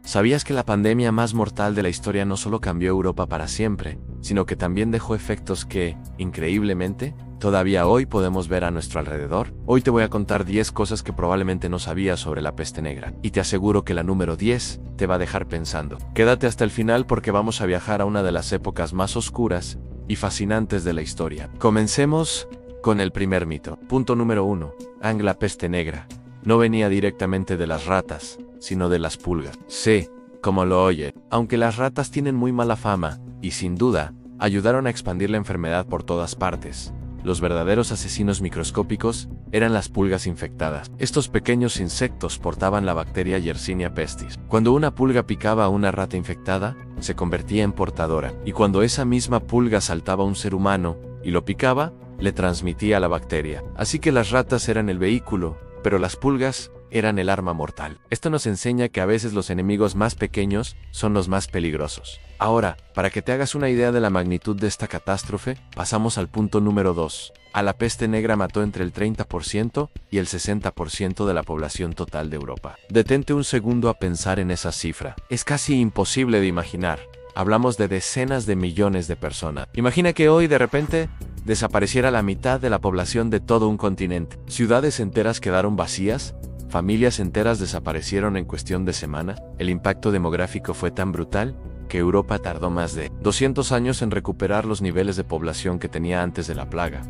¿Sabías que la pandemia más mortal de la historia no solo cambió Europa para siempre, sino que también dejó efectos que, increíblemente, todavía hoy podemos ver a nuestro alrededor? Hoy te voy a contar 10 cosas que probablemente no sabías sobre la peste negra, y te aseguro que la número 10 te va a dejar pensando. Quédate hasta el final porque vamos a viajar a una de las épocas más oscuras y fascinantes de la historia. Comencemos con el primer mito. Punto número 1. La peste negra no venía directamente de las ratas, sino de las pulgas. Sí, como lo oye, aunque las ratas tienen muy mala fama, y sin duda, ayudaron a expandir la enfermedad por todas partes, los verdaderos asesinos microscópicos eran las pulgas infectadas. Estos pequeños insectos portaban la bacteria Yersinia pestis. Cuando una pulga picaba a una rata infectada, se convertía en portadora, y cuando esa misma pulga saltaba a un ser humano y lo picaba, le transmitía la bacteria. Así que las ratas eran el vehículo, pero las pulgas eran el arma mortal. Esto nos enseña que a veces los enemigos más pequeños son los más peligrosos. Ahora, para que te hagas una idea de la magnitud de esta catástrofe, pasamos al punto número 2. La peste negra mató entre el 30% y el 60% de la población total de Europa. Detente un segundo a pensar en esa cifra. Es casi imposible de imaginar. Hablamos de decenas de millones de personas. Imagina que hoy de repente desapareciera la mitad de la población de todo un continente. Ciudades enteras quedaron vacías. Familias enteras desaparecieron en cuestión de semana. El impacto demográfico fue tan brutal que Europa tardó más de 200 años en recuperar los niveles de población que tenía antes de la plaga.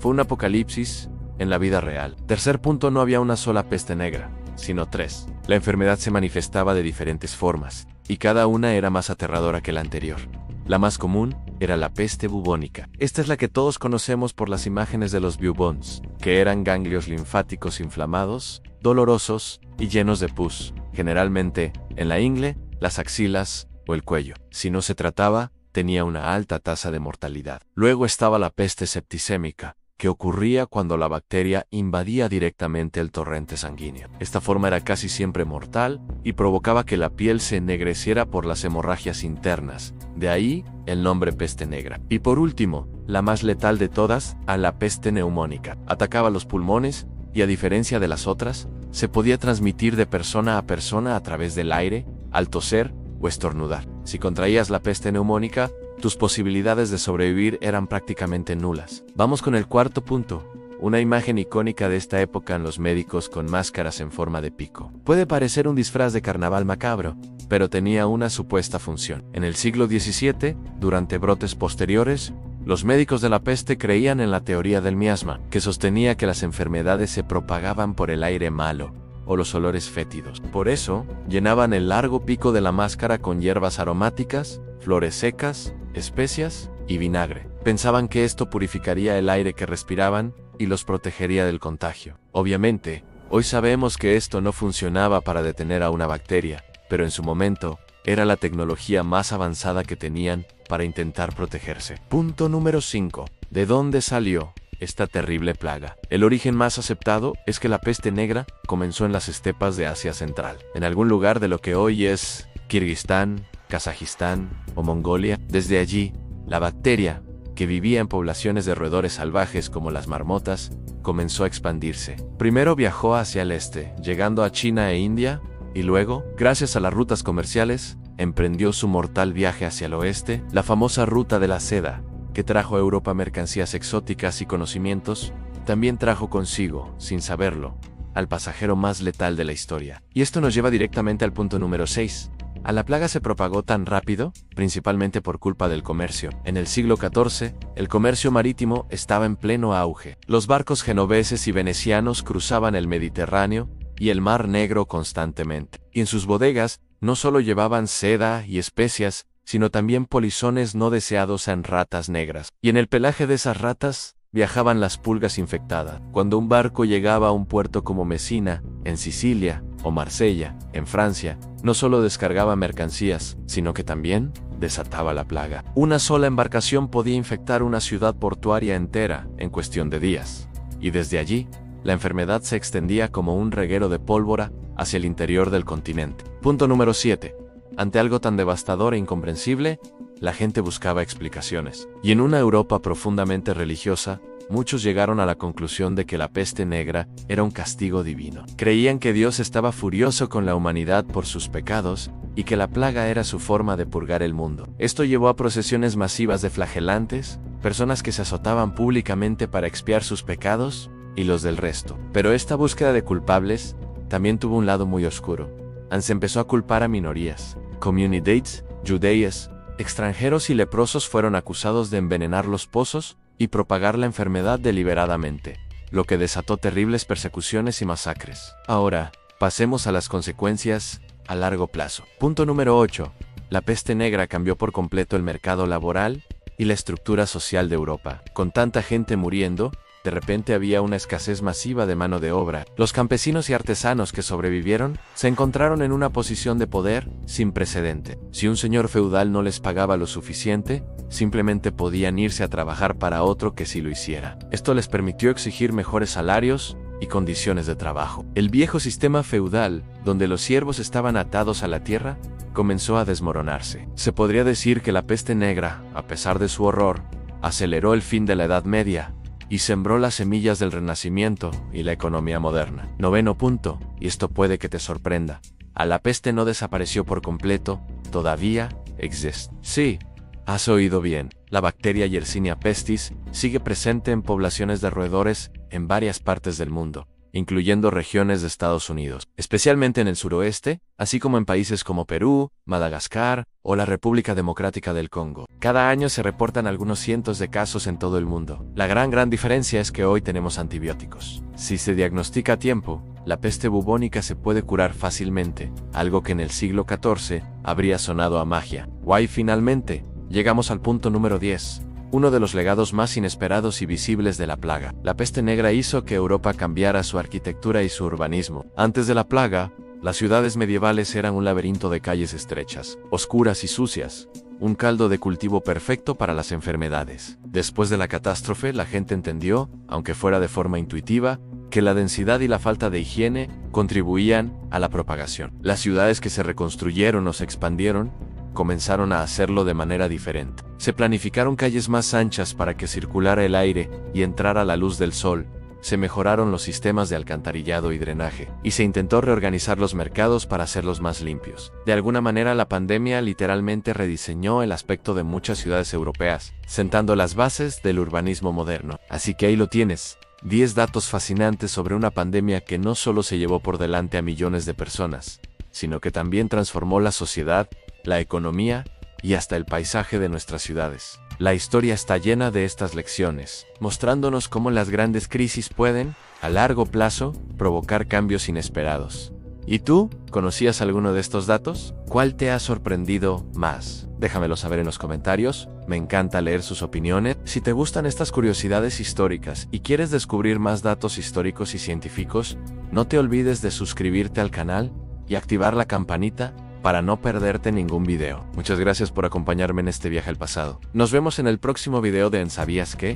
Fue un apocalipsis en la vida real. Tercer punto, no había una sola peste negra, sino 3. La enfermedad se manifestaba de diferentes formas, y cada una era más aterradora que la anterior. La más común era la peste bubónica. Esta es la que todos conocemos por las imágenes de los bubons, que eran ganglios linfáticos inflamados, dolorosos y llenos de pus, generalmente en la ingle, las axilas o el cuello. Si no se trataba, tenía una alta tasa de mortalidad. Luego estaba la peste septicémica, que ocurría cuando la bacteria invadía directamente el torrente sanguíneo. Esta forma era casi siempre mortal y provocaba que la piel se ennegreciera por las hemorragias internas, de ahí el nombre peste negra. Y por último, la más letal de todas, la peste neumónica. Atacaba los pulmones y, a diferencia de las otras, se podía transmitir de persona a persona a través del aire, al toser o estornudar. Si contraías la peste neumónica, tus posibilidades de sobrevivir eran prácticamente nulas. Vamos con el cuarto punto. Una imagen icónica de esta época en los médicos con máscaras en forma de pico. Puede parecer un disfraz de carnaval macabro, pero tenía una supuesta función. En el siglo XVII, durante brotes posteriores, los médicos de la peste creían en la teoría del miasma, que sostenía que las enfermedades se propagaban por el aire malo o los olores fétidos. Por eso, llenaban el largo pico de la máscara con hierbas aromáticas, flores secas, especias y vinagre. Pensaban que esto purificaría el aire que respiraban y los protegería del contagio. Obviamente, hoy sabemos que esto no funcionaba para detener a una bacteria, pero en su momento, era la tecnología más avanzada que tenían para intentar protegerse. Punto número 5. ¿De dónde salió esta terrible plaga? El origen más aceptado es que la peste negra comenzó en las estepas de Asia Central, en algún lugar de lo que hoy es Kirguistán, Kazajistán o Mongolia. Desde allí, la bacteria, que vivía en poblaciones de roedores salvajes como las marmotas, comenzó a expandirse. Primero viajó hacia el este, llegando a China e India, y luego, gracias a las rutas comerciales, emprendió su mortal viaje hacia el oeste, la famosa ruta de la seda, que trajo a Europa mercancías exóticas y conocimientos. También trajo consigo, sin saberlo, al pasajero más letal de la historia. Y esto nos lleva directamente al punto número 6. La plaga se propagó tan rápido, principalmente por culpa del comercio. En el siglo XIV, el comercio marítimo estaba en pleno auge. Los barcos genoveses y venecianos cruzaban el Mediterráneo y el Mar Negro constantemente. Y en sus bodegas no solo llevaban seda y especias, sino también polizones no deseados en ratas negras. Y en el pelaje de esas ratas viajaban las pulgas infectadas. Cuando un barco llegaba a un puerto como Messina, en Sicilia, o Marsella, en Francia, no solo descargaba mercancías, sino que también desataba la plaga. Una sola embarcación podía infectar una ciudad portuaria entera en cuestión de días. Y desde allí, la enfermedad se extendía como un reguero de pólvora hacia el interior del continente. Punto número 7. Ante algo tan devastador e incomprensible, la gente buscaba explicaciones. Y en una Europa profundamente religiosa, muchos llegaron a la conclusión de que la peste negra era un castigo divino. Creían que Dios estaba furioso con la humanidad por sus pecados y que la plaga era su forma de purgar el mundo. Esto llevó a procesiones masivas de flagelantes, personas que se azotaban públicamente para expiar sus pecados y los del resto. Pero esta búsqueda de culpables también tuvo un lado muy oscuro. Se empezó a culpar a minorías. Comunidades, judíos, extranjeros y leprosos fueron acusados de envenenar los pozos y propagar la enfermedad deliberadamente, lo que desató terribles persecuciones y masacres. Ahora, pasemos a las consecuencias a largo plazo. Punto número 8. La peste negra cambió por completo el mercado laboral y la estructura social de Europa. Con tanta gente muriendo, de repente había una escasez masiva de mano de obra. Los campesinos y artesanos que sobrevivieron se encontraron en una posición de poder sin precedente. Si un señor feudal no les pagaba lo suficiente, simplemente podían irse a trabajar para otro que sí lo hiciera. Esto les permitió exigir mejores salarios y condiciones de trabajo. El viejo sistema feudal, donde los siervos estaban atados a la tierra, comenzó a desmoronarse. Se podría decir que la peste negra, a pesar de su horror, aceleró el fin de la Edad Media y sembró las semillas del Renacimiento y la economía moderna. Noveno punto, y esto puede que te sorprenda. La peste no desapareció por completo, todavía existe. Sí, has oído bien. La bacteria Yersinia pestis sigue presente en poblaciones de roedores en varias partes del mundo, incluyendo regiones de Estados Unidos, especialmente en el suroeste, así como en países como Perú, Madagascar o la República Democrática del Congo. Cada año se reportan algunos cientos de casos en todo el mundo. La gran diferencia es que hoy tenemos antibióticos. Si se diagnostica a tiempo, la peste bubónica se puede curar fácilmente, algo que en el siglo XIV habría sonado a magia. Y finalmente, llegamos al punto número 10. Uno de los legados más inesperados y visibles de la plaga. La peste negra hizo que Europa cambiara su arquitectura y su urbanismo. Antes de la plaga, las ciudades medievales eran un laberinto de calles estrechas, oscuras y sucias, un caldo de cultivo perfecto para las enfermedades. Después de la catástrofe, la gente entendió, aunque fuera de forma intuitiva, que la densidad y la falta de higiene contribuían a la propagación. Las ciudades que se reconstruyeron o se expandieron comenzaron a hacerlo de manera diferente. Se planificaron calles más anchas para que circulara el aire y entrara la luz del sol, se mejoraron los sistemas de alcantarillado y drenaje, y se intentó reorganizar los mercados para hacerlos más limpios. De alguna manera, la pandemia literalmente rediseñó el aspecto de muchas ciudades europeas, sentando las bases del urbanismo moderno. Así que ahí lo tienes. 10 datos fascinantes sobre una pandemia que no solo se llevó por delante a millones de personas, sino que también transformó la sociedad, la economía y hasta el paisaje de nuestras ciudades. La historia está llena de estas lecciones, mostrándonos cómo las grandes crisis pueden, a largo plazo, provocar cambios inesperados. ¿Y tú? ¿Conocías alguno de estos datos? ¿Cuál te ha sorprendido más? Déjamelo saber en los comentarios, me encanta leer sus opiniones. Si te gustan estas curiosidades históricas y quieres descubrir más datos históricos y científicos, no te olvides de suscribirte al canal y activar la campanita para no perderte ningún video. Muchas gracias por acompañarme en este viaje al pasado. Nos vemos en el próximo video de ¿Sabías qué?